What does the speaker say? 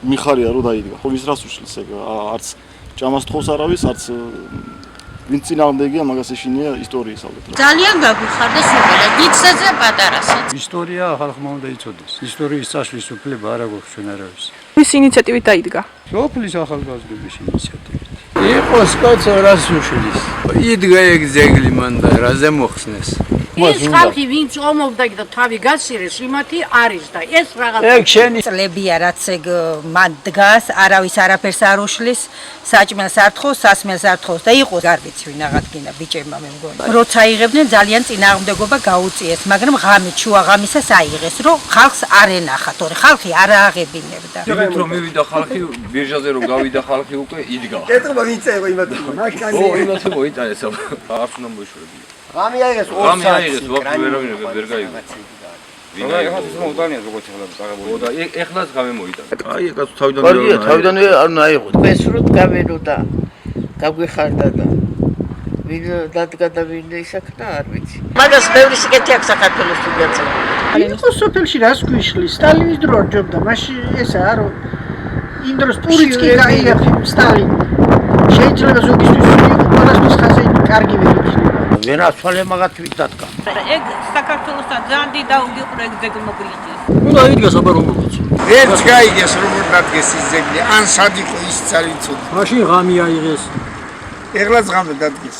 მიხარია რომ დაიდგა. ხო ვის რას უშლის ეგ არც ჭამას თხოვს არავის, არც ვინც წინააღმდეგია მაგას ეშინია ისტორიის ალბათ. ძალიან გაგვიხარდა სუპერა, გიცეზე პატარასაც. ისტორია ხალხმა უნდა იცოდეს. ისტორიის წაშლის უფლება არ აქვს ჩვენ არავის. ვის ინიციატივით დაიდგა? სოფლის ახალგაზრდების ინიციატივით. იყოს კაცო რას უშლის. იდგა ეგ ძეგლი მან და რაზე მოხსნეს. ის ხალხი ვინც ომობდა და თავი გასცირეს, იმათი არის და ეს რაღაც ეგ შენი წლებია რაც ეგ მან დგას, არავის არაფერს არ უშლის, საჭმელს არ თხოვს, სასმელს არ თხოვს და იყო გარბიც ვინაღადგინა ბიჭებმა მე მგონი. როცა იღებდნენ ძალიან წინააღმდეგობა გაუწიეს, მაგრამ ღამით შუა ღამისას აიღეს, რომ ხალხს არ ენახა, თორე ხალხი არ ააღებინებდა. იმით რომ მივიდა ხალხი, ბირჟაზე რომ გავიდა ხალხი უკვე იდგა. ეტყობა ვინცეო იმათ. ო, იმათ მოიტანეს აბა. არც უნდა მოიშვები. ღამე აიღეს 2 ღამე აიღეს, ვერავინ ვერ გაიგო. ვინ აიღო? მოუტანია როგორც ახლა წაღებული. და ეხლაც ღამე მოიტანა. აი, ეკაც თავიდან თავიდანვე არ უნდა აიღო. ბესრუთ გამენოდა, გაგვიხარდა და ვინ დადგა და ვინ ისაქნა არ ვიცი. მაგას ბევრი სიკეთე აქვს საქართველოს თუგაცო. იყო სოფელში რას გვიშლის? სტალინის დრო არ ჯობდა, მაშინ ესაა რომ იმ დროს პურიცკი გაიგა სტალინი. შეიძლება ზოგისთვის ყველასთვის ხაზე კარგი ვერ იქნება. ვერასვალე მაგათვით დადგა. ეგ საქართველოსა ძალიან დიდი დაუგიყრა ეგ ძეგლ მოგვიჭირს. უნდა იდგა საბარო. ერთ გაიგეს როგორ დადგეს ის ძეგლი, ან სად იყო ის ძალიან ცუდი. მაშინ ღამე აიღეს. ეხლაც ღამე დადგეს.